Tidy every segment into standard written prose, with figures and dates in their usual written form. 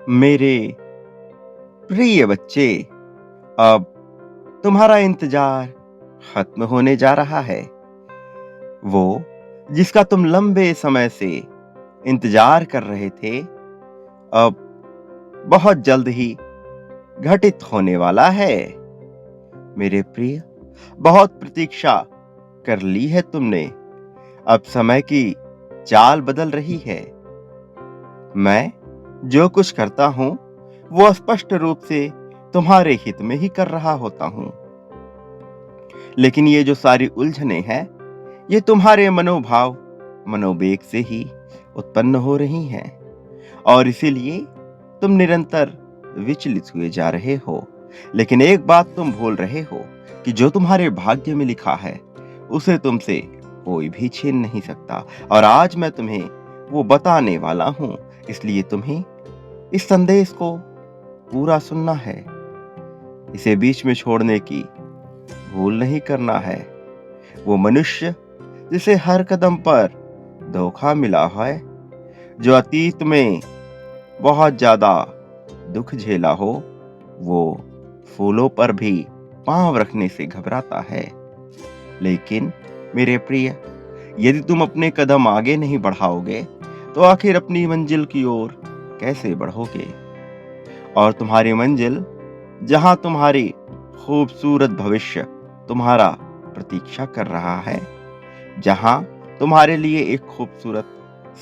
मेरे प्रिय बच्चे, अब तुम्हारा इंतजार खत्म होने जा रहा है। वो जिसका तुम लंबे समय से इंतजार कर रहे थे, अब बहुत जल्द ही घटित होने वाला है। मेरे प्रिय, बहुत प्रतीक्षा कर ली है तुमने। अब समय की चाल बदल रही है। मैं जो कुछ करता हूं, वो स्पष्ट रूप से तुम्हारे हित में ही कर रहा होता हूं। लेकिन ये जो सारी उलझने हैं, ये तुम्हारे मनोभाव, मनोवेग से ही उत्पन्न हो रही हैं और इसीलिए तुम निरंतर विचलित हुए जा रहे हो। लेकिन एक बात तुम भूल रहे हो कि जो तुम्हारे भाग्य में लिखा है, उसे तुमसे कोई भी छीन नहीं सकता। और आज मैं तुम्हें वो बताने वाला हूं, इसलिए तुम्हें इस संदेश को पूरा सुनना है। इसे बीच में छोड़ने की भूल नहीं करना है। वो मनुष्य जिसे हर कदम पर धोखा मिला है, जो अतीत में बहुत ज्यादा दुख झेला हो, वो फूलों पर भी पांव रखने से घबराता है। लेकिन मेरे प्रिय, यदि तुम अपने कदम आगे नहीं बढ़ाओगे, तो आखिर अपनी मंजिल की ओर कैसे बढ़ोगे? और तुम्हारी मंजिल, जहां तुम्हारी खूबसूरत भविष्य तुम्हारा प्रतीक्षा कर रहा है, जहां तुम्हारे लिए एक खूबसूरत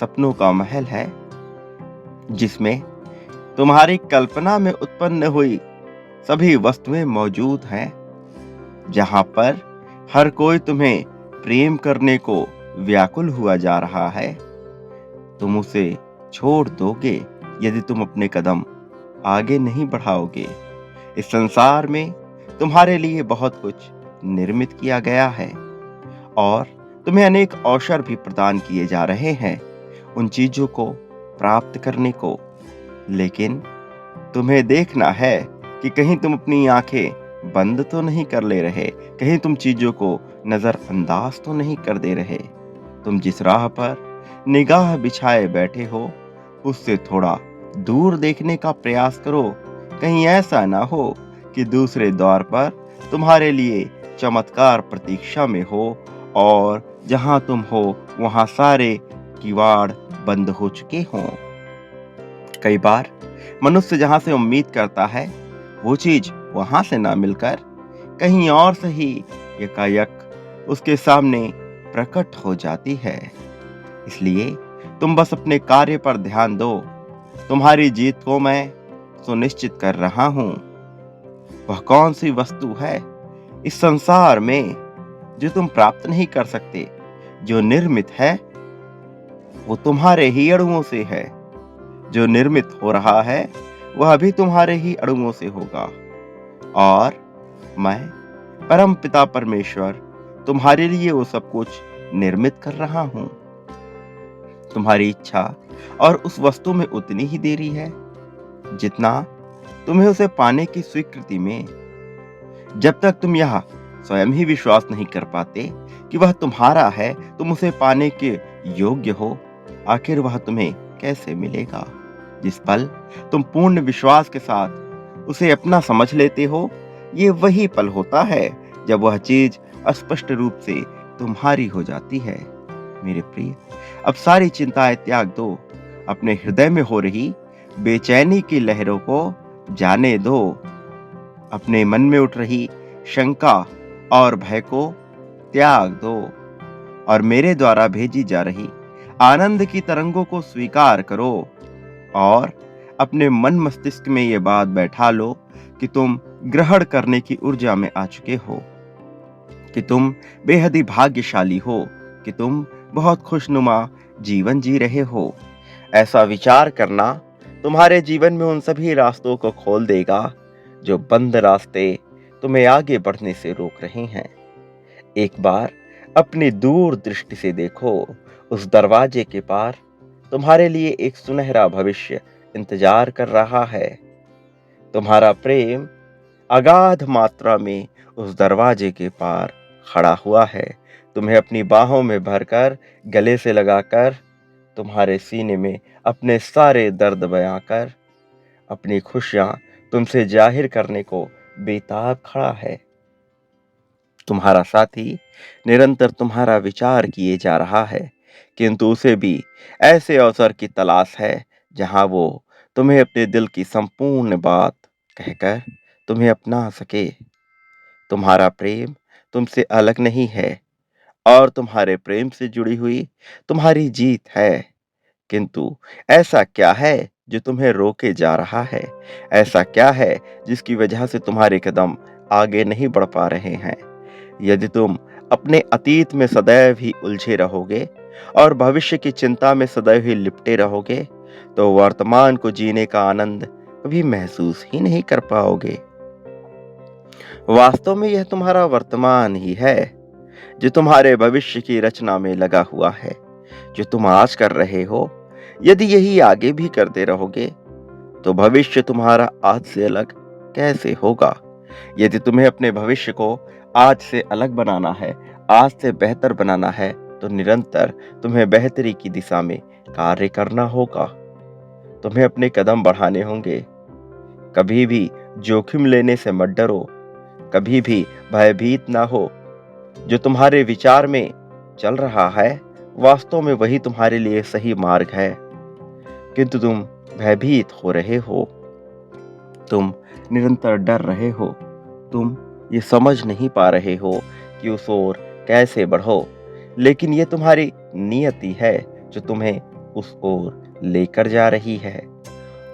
सपनों का महल है, जिसमें तुम्हारी कल्पना में उत्पन्न हुई सभी वस्तुएं मौजूद हैं, जहां पर हर कोई तुम्हें प्रेम करने को व्याकुल हुआ जा रहा है, तुम उसे छोड़ दोगे यदि तुम अपने कदम आगे नहीं बढ़ाओगे। इस संसार में तुम्हारे लिए बहुत कुछ निर्मित किया गया है और तुम्हें अनेक अवसर भी प्रदान किए जा रहे हैं उन चीजों को प्राप्त करने को। लेकिन तुम्हें देखना है कि कहीं तुम अपनी आंखें बंद तो नहीं कर ले रहे, कहीं तुम चीजों को नजरअंदाज तो नहीं कर दे रहे। तुम जिस राह पर निगाह बिछाए बैठे हो, उससे थोड़ा दूर देखने का प्रयास करो। कहीं ऐसा ना हो कि दूसरे द्वार पर तुम्हारे लिए चमत्कार प्रतीक्षा में हो और जहां तुम हो वहां सारे किवाड़ बंद हो चुके हों। कई बार मनुष्य जहां से उम्मीद करता है, वो चीज वहां से ना मिलकर कहीं और से ही एकाएक उसके सामने प्रकट हो जाती है। इसलिए तुम बस अपने कार्य पर ध्यान दो। तुम्हारी जीत को मैं सुनिश्चित कर रहा हूं। वह कौन सी वस्तु है इस संसार में जो तुम प्राप्त नहीं कर सकते? जो निर्मित है, वो तुम्हारे ही अणुओं से है। जो निर्मित हो रहा है, वह भी तुम्हारे ही अणुओं से होगा। और मैं, परम पिता परमेश्वर, तुम्हारे लिए वो सब कुछ निर्मित कर रहा हूं। तुम्हारी इच्छा और उस वस्तु में उतनी ही देरी है जितना तुम्हें उसे पाने की स्वीकृति में। जब तक तुम यह स्वयं ही विश्वास नहीं कर पाते कि वह तुम्हारा है, तुम उसे पाने के योग्य हो, आखिर वह तुम्हें कैसे मिलेगा? जिस पल तुम पूर्ण विश्वास के साथ उसे अपना समझ लेते हो, ये वही पल होता है जब वह चीज स्पष्ट रूप से तुम्हारी हो जाती है। मेरे प्रिय, अब सारी चिंताएं त्याग दो। अपने हृदय में हो रही बेचैनी की लहरों को जाने दो। अपने मन में उठ रही शंका और भय को त्याग दो और मेरे द्वारा भेजी जा रही आनंद की तरंगों को स्वीकार करो। और अपने मन मस्तिष्क में ये बात बैठा लो कि तुम ग्रहण करने की ऊर्जा में आ चुके हो, कि तुम बेहद ही भाग्यशाली हो, कि तुम बहुत खुशनुमा जीवन जी रहे हो। ऐसा विचार करना तुम्हारे जीवन में उन सभी रास्तों को खोल देगा जो बंद रास्ते तुम्हें आगे बढ़ने से रोक रहे हैं। एक बार अपनी दूर दृष्टि से देखो, उस दरवाजे के पार तुम्हारे लिए एक सुनहरा भविष्य इंतजार कर रहा है। तुम्हारा प्रेम अगाध मात्रा में उस दरवाजे के पार खड़ा हुआ है, तुम्हें अपनी बाहों में भरकर, गले से लगाकर, तुम्हारे सीने में अपने सारे दर्द बयां कर अपनी खुशियां तुमसे जाहिर करने को बेताब खड़ा है। तुम्हारा साथी निरंतर तुम्हारा विचार किए जा रहा है, किंतु उसे भी ऐसे अवसर की तलाश है जहां वो तुम्हें अपने दिल की संपूर्ण बात कहकर तुम्हें अपना सके। तुम्हारा प्रेम तुमसे अलग नहीं है और तुम्हारे प्रेम से जुड़ी हुई तुम्हारी जीत है। किंतु ऐसा क्या है जो तुम्हें रोके जा रहा है? ऐसा क्या है जिसकी वजह से तुम्हारे कदम आगे नहीं बढ़ पा रहे हैं? यदि तुम अपने अतीत में सदैव ही उलझे रहोगे और भविष्य की चिंता में सदैव ही लिपटे रहोगे, तो वर्तमान को जीने का आनंद कभी महसूस ही नहीं कर पाओगे। वास्तव में यह तुम्हारा वर्तमान ही है जो तुम्हारे भविष्य की रचना में लगा हुआ है। जो तुम आज कर रहे हो, यदि यही आगे भी करते रहोगे, तो भविष्य तुम्हारा आज से अलग कैसे होगा? यदि तुम्हें अपने भविष्य को आज से अलग बनाना है, आज से बेहतर बनाना है, तो निरंतर तुम्हें बेहतरी की दिशा में कार्य करना होगा। तुम्हें अपने कदम बढ़ाने होंगे। कभी भी जोखिम लेने से मत डरो, कभी भी भयभीत ना हो। जो तुम्हारे विचार में चल रहा है, वास्तव में वही तुम्हारे लिए सही मार्ग है, किंतु तुम भयभीत हो रहे हो। तुम निरंतर डर रहे हो। तुम ये समझ नहीं पा रहे हो कि उस ओर कैसे बढ़ो। लेकिन ये तुम्हारी नियति है जो तुम्हें उस ओर लेकर जा रही है।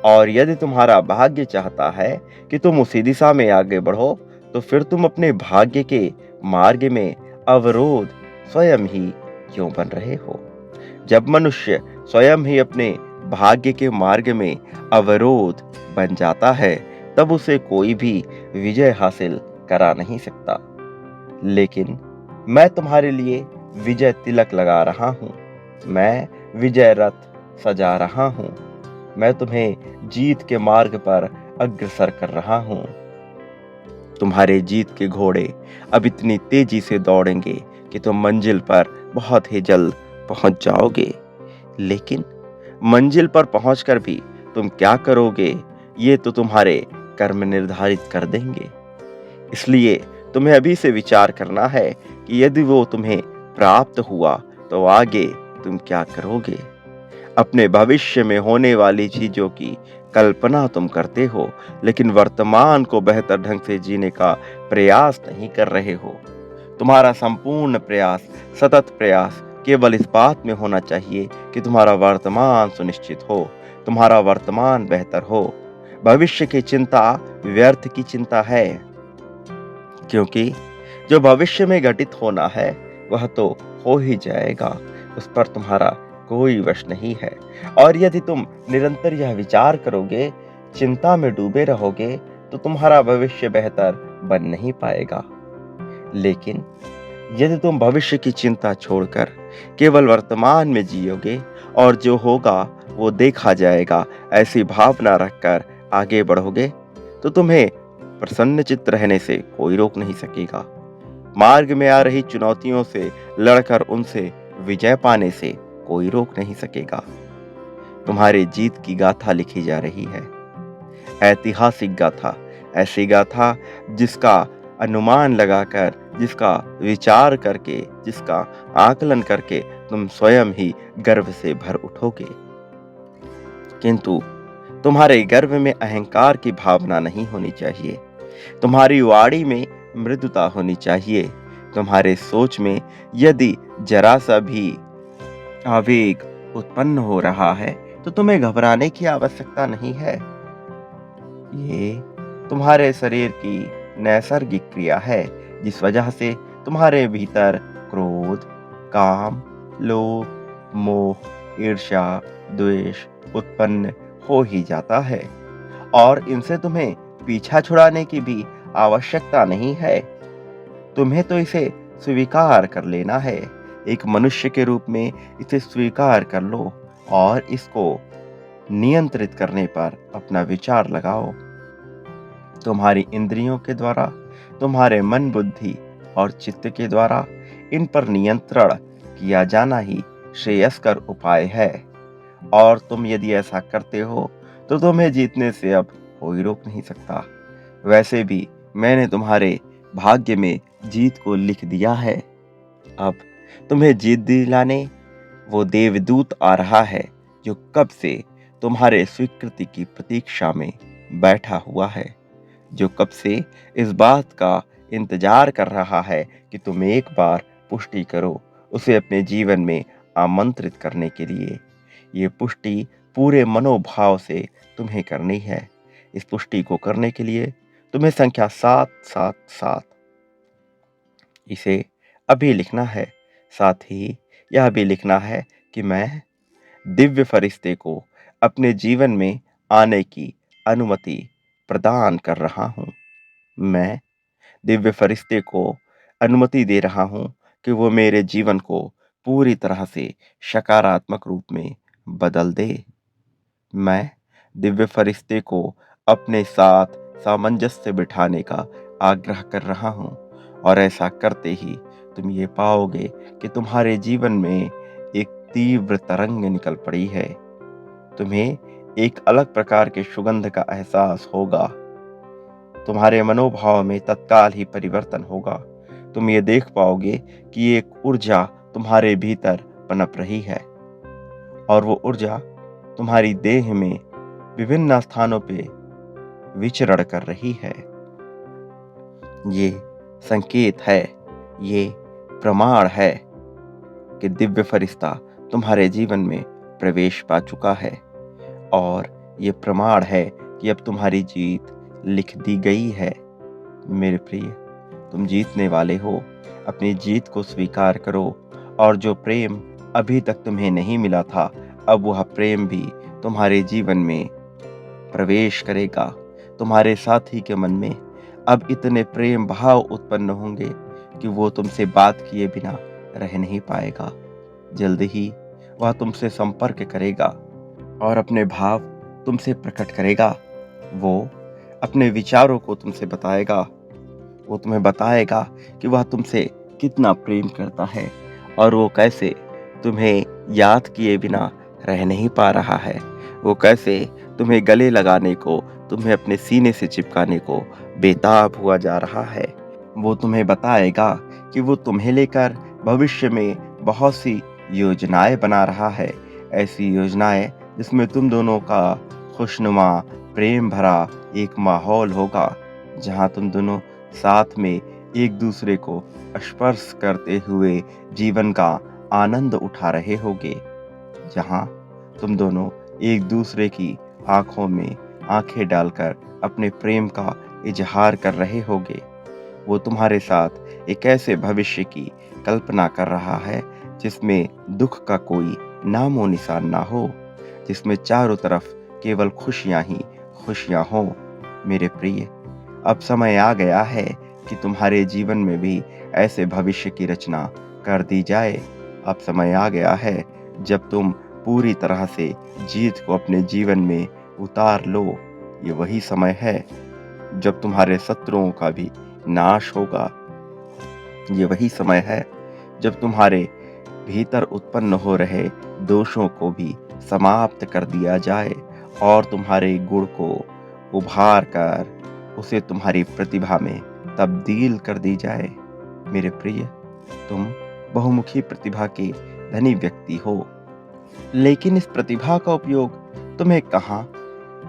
और यदि तुम्हारा भाग्य चाहता है कि तुम उसी दिशा में आगे बढ़ो, तो फिर तुम अपने भाग्य के मार्ग में अवरोध स्वयं ही क्यों बन रहे हो? जब मनुष्य स्वयं ही अपने भाग्य के मार्ग में अवरोध बन जाता है, तब उसे कोई भी विजय हासिल करा नहीं सकता। लेकिन मैं तुम्हारे लिए विजय तिलक लगा रहा हूं। मैं विजय रथ सजा रहा हूं। मैं तुम्हें जीत के मार्ग पर अग्रसर कर रहा हूं। तुम्हारे जीत के घोड़े अब इतनी तेजी से दौड़ेंगे कि तुम मंजिल पर बहुत ही जल्द पहुंच जाओगे। लेकिन मंजिल पर पहुंचकर भी तुम क्या करोगे, ये तो तुम्हारे कर्म निर्धारित कर देंगे। इसलिए तुम्हें अभी से विचार करना है कि यदि वो तुम्हें प्राप्त हुआ, तो आगे तुम क्या करोगे। अपने भविष्य में होने वाली चीजों की कल्पना तुम करते हो, लेकिन वर्तमान को बेहतर ढंग से जीने का प्रयास नहीं कर रहे हो। तुम्हारा संपूर्ण प्रयास, सतत प्रयास केवल इस बात में होना चाहिए कि तुम्हारा वर्तमान सुनिश्चित हो, तुम्हारा वर्तमान बेहतर हो। भविष्य की चिंता व्यर्थ की चिंता है, क्योंकि जो भविष्य में घटित होना है वह तो हो ही जाएगा। उस पर तुम्हारा कोई वश नहीं है। और यदि तुम निरंतर यह विचार करोगे, चिंता में डूबे रहोगे, तो तुम्हारा भविष्य बेहतर बन नहीं पाएगा। लेकिन यदि तुम भविष्य की चिंता छोड़कर केवल वर्तमान में जियोगे और जो होगा वो देखा जाएगा, ऐसी भावना रखकर आगे बढ़ोगे, तो तुम्हें प्रसन्नचित्त रहने से कोई रोक नहीं सकेगा। मार्ग में आ रही चुनौतियों से लड़कर उनसे विजय पाने से कोई रोक नहीं सकेगा। तुम्हारी जीत की गाथा लिखी जा रही है, ऐतिहासिक गाथा, ऐसी गाथा जिसका अनुमान लगाकर, जिसका विचार करके, जिसका आकलन करके तुम स्वयं ही गर्व से भर उठोगे। किंतु तुम्हारे गर्व में अहंकार की भावना नहीं होनी चाहिए। तुम्हारी वाणी में मृदुता होनी चाहिए। तुम्हारे सोच में यदि जरा सा भी आवेग उत्पन्न हो रहा है, तो तुम्हें घबराने की आवश्यकता नहीं है। ये तुम्हारे शरीर की नैसर्गिक क्रिया है, जिस वजह से तुम्हारे भीतर क्रोध, काम, लोभ, मोह, ईर्ष्या, द्वेष उत्पन्न हो ही जाता है। और इनसे तुम्हें पीछा छुड़ाने की भी आवश्यकता नहीं है। तुम्हें तो इसे स्वीकार कर लेना है। एक मनुष्य के रूप में इसे स्वीकार कर लो और इसको नियंत्रित करने पर अपना विचार लगाओ। तुम्हारी इंद्रियों के द्वारा, तुम्हारे मन, बुद्धि और चित्त के द्वारा इन पर नियंत्रण किया जाना ही श्रेयस्कर उपाय है। और तुम यदि ऐसा करते हो, तो तुम्हें जीतने से अब कोई रोक नहीं सकता। वैसे भी मैंने तुम्हारे भाग्य में जीत को लिख दिया है। अब तुम्हें जीत दिलाने वो देवदूत आ रहा है जो कब से तुम्हारे स्वीकृति की प्रतीक्षा में बैठा हुआ है, जो कब से इस बात का इंतजार कर रहा है कि तुम एक बार पुष्टि करो उसे अपने जीवन में आमंत्रित करने के लिए। ये पुष्टि पूरे मनोभाव से तुम्हें करनी है। इस पुष्टि को करने के लिए तुम्हें संख्या 777 इसे अभी लिखना है। साथ ही यह भी लिखना है कि मैं दिव्य फरिश्ते को अपने जीवन में आने की अनुमति प्रदान कर रहा हूँ। मैं दिव्य फरिश्ते को अनुमति दे रहा हूँ कि वो मेरे जीवन को पूरी तरह से सकारात्मक रूप में बदल दे। मैं दिव्य फरिश्ते को अपने साथ सामंजस्य बिठाने का आग्रह कर रहा हूँ और ऐसा करते ही तुम ये पाओगे कि तुम्हारे जीवन में एक तीव्र तरंग निकल पड़ी है। तुम्हें एक अलग प्रकार के सुगंध का एहसास होगा। तुम्हारे मनोभाव में तत्काल ही परिवर्तन होगा। तुम ये देख पाओगे कि एक ऊर्जा तुम्हारे भीतर पनप रही है और वो ऊर्जा तुम्हारी देह में विभिन्न स्थानों पे विचरण कर रही है। ये संकेत है, ये प्रमाण है कि दिव्य फरिश्ता तुम्हारे जीवन में प्रवेश पा चुका है और ये प्रमाण है कि अब तुम्हारी जीत लिख दी गई है। मेरे प्रिय, तुम जीतने वाले हो। अपनी जीत को स्वीकार करो और जो प्रेम अभी तक तुम्हें नहीं मिला था, अब वह प्रेम भी तुम्हारे जीवन में प्रवेश करेगा। तुम्हारे साथी के मन में अब इतने प्रेम भाव उत्पन्न होंगे कि वो तुमसे बात किए बिना रह नहीं पाएगा। जल्द ही वह तुमसे संपर्क करेगा और अपने भाव तुमसे प्रकट करेगा। वो अपने विचारों को तुमसे बताएगा। वो तुम्हें बताएगा कि वह तुमसे कितना प्रेम करता है और वो कैसे तुम्हें याद किए बिना रह नहीं पा रहा है। वो कैसे तुम्हें गले लगाने को, तुम्हें अपने सीने से चिपकाने को बेताब हुआ जा रहा है। वो तुम्हें बताएगा कि वो तुम्हें लेकर भविष्य में बहुत सी योजनाएं बना रहा है। ऐसी योजनाएं जिसमें तुम दोनों का खुशनुमा प्रेम भरा एक माहौल होगा, जहां तुम दोनों साथ में एक दूसरे को स्पर्श करते हुए जीवन का आनंद उठा रहे होगे, जहां तुम दोनों एक दूसरे की आंखों में आंखें डालकर अपने प्रेम का इजहार कर रहे होगे। वो तुम्हारे साथ एक ऐसे भविष्य की कल्पना कर रहा है जिसमें दुख का कोई नामो निशान ना हो, जिसमें चारों तरफ केवल खुशियां ही खुशियां हो। मेरे प्रिय, अब समय आ गया है कि तुम्हारे जीवन में भी ऐसे भविष्य की रचना कर दी जाए। अब समय आ गया है जब तुम पूरी तरह से जीत को अपने जीवन में उतार लो। ये वही समय है जब तुम्हारे शत्रुओं का भी नाश होगा। ये वही समय है जब तुम्हारे भीतर उत्पन्न हो रहे दोषों को भी समाप्त कर दिया जाए और तुम्हारे गुण को उभार कर उसे तुम्हारी प्रतिभा में तब्दील कर दी जाए। मेरे प्रिय, तुम बहुमुखी प्रतिभा के धनी व्यक्ति हो, लेकिन इस प्रतिभा का उपयोग तुम्हें कहाँ,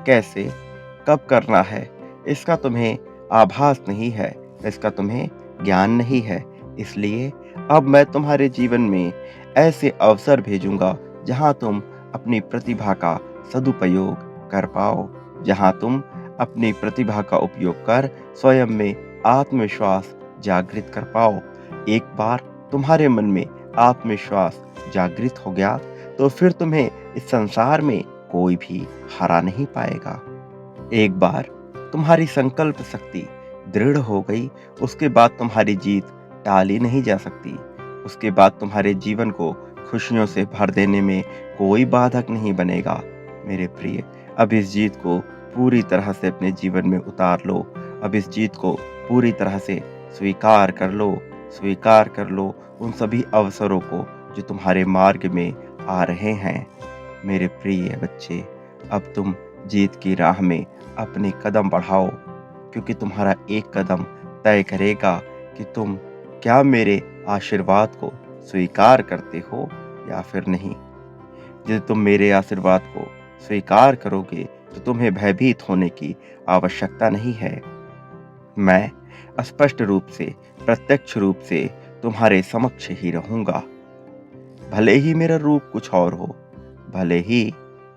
कैसे, कब करना है, इसका तुम्हें आभास नहीं है, इसका तुम्हें ज्ञान नहीं है। इसलिए अब मैं तुम्हारे जीवन में ऐसे अवसर भेजूंगा जहां तुम अपनी प्रतिभा का सदुपयोग कर पाओ, जहां तुम अपनी प्रतिभा का उपयोग कर स्वयं में आत्मविश्वास जागृत कर पाओ। एक बार तुम्हारे मन में आत्मविश्वास जागृत हो गया तो फिर तुम्हें इस संसार में कोई भी हरा नहीं पाएगा। एक बार तुम्हारी संकल्प शक्ति दृढ़ हो गई, उसके बाद तुम्हारी जीत टाली नहीं जा सकती। उसके बाद तुम्हारे जीवन को खुशियों से भर देने में कोई बाधक नहीं बनेगा। मेरे प्रिय, अब इस जीत को पूरी तरह से अपने जीवन में उतार लो। अब इस जीत को पूरी तरह से स्वीकार कर लो। स्वीकार कर लो उन सभी अवसरों को जो तुम्हारे मार्ग में आ रहे हैं। मेरे प्रिय बच्चे, अब तुम जीत की राह में अपने कदम बढ़ाओ, क्योंकि तुम्हारा एक कदम तय करेगा कि तुम क्या मेरे आशीर्वाद को स्वीकार करते हो या फिर नहीं। यदि तुम मेरे आशीर्वाद को स्वीकार करोगे तो तुम्हें भयभीत होने की आवश्यकता नहीं है। मैं स्पष्ट रूप से, प्रत्यक्ष रूप से तुम्हारे समक्ष ही रहूंगा। भले ही मेरा रूप कुछ और हो, भले ही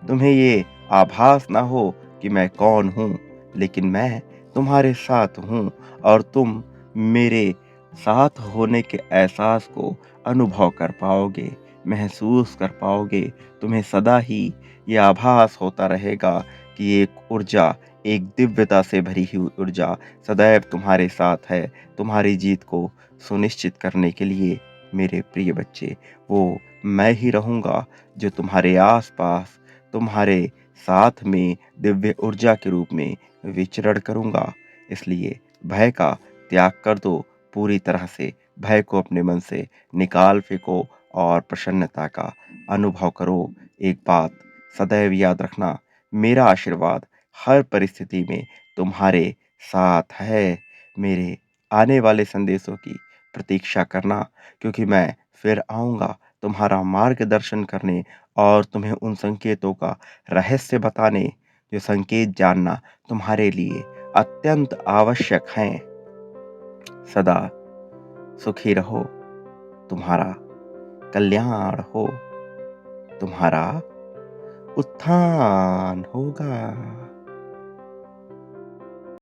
तुम्हें ये आभास ना हो कि मैं कौन हूँ, लेकिन मैं तुम्हारे साथ हूँ और तुम मेरे साथ होने के एहसास को अनुभव कर पाओगे, महसूस कर पाओगे। तुम्हें सदा ही ये आभास होता रहेगा कि एक ऊर्जा, एक दिव्यता से भरी हुई ऊर्जा सदैव तुम्हारे साथ है, तुम्हारी जीत को सुनिश्चित करने के लिए। मेरे प्रिय बच्चे, वो मैं ही रहूँगा जो तुम्हारे आस-पास, तुम्हारे साथ में दिव्य ऊर्जा के रूप में विचरण करूँगा। इसलिए भय का त्याग कर दो पूरी तरह से, भय को अपने मन से निकाल फेंको और प्रसन्नता का अनुभव करो। एक बात सदैव याद रखना, मेरा आशीर्वाद हर परिस्थिति में तुम्हारे साथ है। मेरे आने वाले संदेशों की प्रतीक्षा करना, क्योंकि मैं फिर आऊँगा तुम्हारा मार्गदर्शन करने और तुम्हें उन संकेतों का रहस्य बताने, जो संकेत जानना तुम्हारे लिए अत्यंत आवश्यक हैं। सदा सुखी रहो, तुम्हारा कल्याण हो, तुम्हारा उत्थान होगा।